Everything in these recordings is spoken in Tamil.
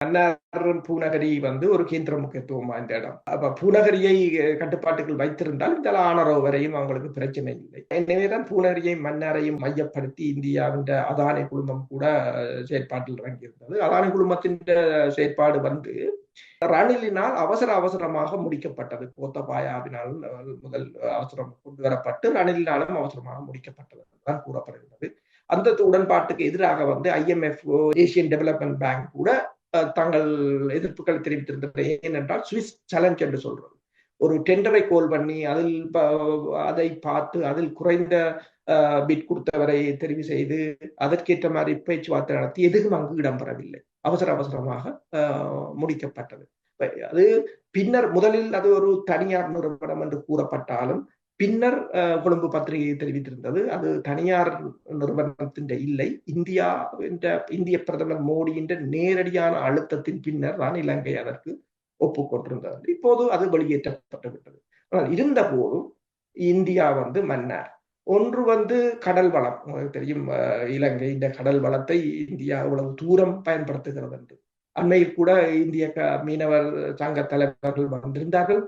மன்னார் பூநகரி ஒரு கேந்திர முக்கியத்துவம் வாய்ந்த இடம். அப்ப பூநகரியை கட்டுப்பாட்டுக்குள் வைத்திருந்தால் இந்த ஆனரவு வரையும் அவங்களுக்கு பிரச்சனை இல்லை. எனவேதான் பூநகரியை மன்னாரையும் மையப்படுத்தி இந்தியாவின் அதானி குழுமம் கூட செயற்பாட்டில் இறங்கியிருந்தது. அதானி குழுமத்தின் செயற்பாடு ரணிலினால் அவசர அவசரமாக முடிக்கப்பட்டது. கோத்தபாயாவினால் முதல் அவசரம் கொண்டு வரப்பட்டு ரணிலினாலும் அவசரமாக முடிக்கப்பட்டது தான் கூறப்படுகிறது. அந்த உடன்பாட்டுக்கு எதிராக IMF, ஏசியன் டெவலப்மெண்ட் பேங்க் கூட தாங்கள் எதிர்ப்புகள் தெரிவித்திருந்தது. ஏனென்றால் சுவிஸ் சேலஞ்ச் என்று சொல்றது ஒரு டெண்டரை கோல் பண்ணி அதை பார்த்து அதில் குறைந்த பிட் கொடுத்தவரை தெரிவு செய்து அதற்கேற்ற மாதிரி பேச்சுவார்த்தை நடத்தி எதுவும் அங்கு இடம்பெறவில்லை. அவசர அவசரமாக முடிக்கப்பட்டது. அது பின்னர் முதலில் அது ஒரு தனியார் நிறுவனம் என்று கூறப்பட்டாலும் பின்னர் கொழும்பு பத்திரிகை தெரிவித்திருந்தது அது தனியார் நிறுவனத்தின் இல்லை, இந்திய பிரதமர் மோடியின் நேரடியான அழுத்தத்தின் பின்னர் தான் இலங்கை அதற்கு ஒப்புக்கொண்டிருந்தது. இப்போது அது வெளியேற்றப்பட்டு விட்டது. ஆனால் இருந்த போதும் இந்தியா மன்னார் ஒன்று கடல் வளம். உங்களுக்கு தெரியும் இலங்கை இந்த கடல் வளத்தை இந்தியா இவ்வளவு தூரம் பயன்படுத்துகிறது என்று. அண்மையில் கூட இந்திய மீனவர் சங்க தலைவர்கள் வந்திருந்தார்கள்,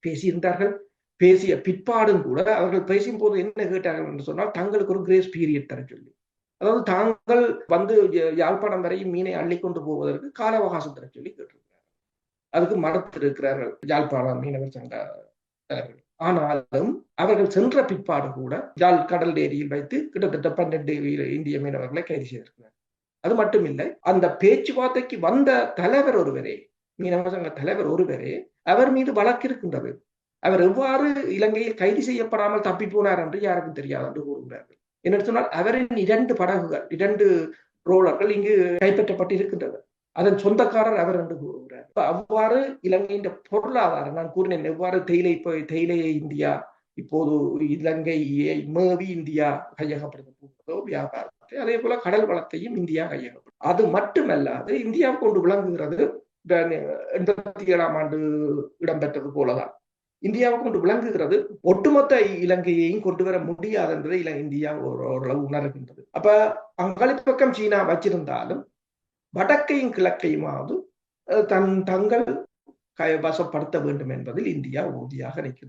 பேசியிருந்தார்கள். பேசிய பிற்பாடும் கூட அவர்கள் பேசும் போது என்ன கேட்டார்கள் என்று சொன்னால் தங்களுக்கு ஒரு கிரேஸ் பீரியட் தர சொல்லி, அதாவது தாங்கள் யாழ்ப்பாணம் வரையும் மீனை அள்ளிக்கொண்டு போவதற்கு கால அவகாசம் தர சொல்லி கேட்டிருக்கிறார்கள். அதுக்கு மறுத்திருக்கிறார்கள் யாழ்ப்பாணம் மீனவர் சங்க தலைவர்கள். ஆனாலும் அவர்கள் சென்ற பிற்பாடு கூட யாழ் கடல் ஏரியில் வைத்து கிட்டத்தட்ட 12 இந்திய மீனவர்களை கைது செய்திருக்கிறார். அது மட்டுமில்லை, அந்த பேச்சுவார்த்தைக்கு வந்த தலைவர் ஒருவரே, மீனவர் சங்க தலைவர் ஒருவரே, அவர் மீது வழக்கு இருக்கின்றது. அவர் எவ்வாறு இலங்கையில் கைது செய்யப்படாமல் தப்பி போனார் என்று யாருக்கும் தெரியாது என்று கூறுகிறார்கள். என்ன சொன்னால் அவரின் 2 படகுகள், 2 ரோலர்கள் இங்கு கைப்பற்றப்பட்டு இருக்கின்றது. அதன் சொந்தக்காரர் அவர் என்று கூறுகிறார். அவ்வாறு இலங்கையின் பொருளாதாரம், நான் கூறினேன் எவ்வாறு தேயிலையை இந்தியா இப்போது இலங்கையை மேவி இந்தியா கையகப்படுத்த போகிறதோ வியாபாரத்தை, அதே போல கடல் வளத்தையும் இந்தியா கையகப்படும். அது மட்டுமல்லாது இந்தியா கொண்டு விளங்குகிறது 87ஆம் ஆண்டு இடம்பெற்றது போலதான் இந்தியாவை கொண்டு விளங்குகிறது. ஒட்டுமொத்த இலங்கையையும் கொண்டு வர முடியாது என்பதை இந்தியா ஓரளவு உணர்கின்றது. அப்ப அங்காளி பக்கம் சீனா வச்சிருந்தாலும் வடக்கையும் கிழக்கையுமாவது தங்கள் கைவசப்படுத்த வேண்டும் என்பதில் இந்தியா உறுதியாக நிற்கின்றது.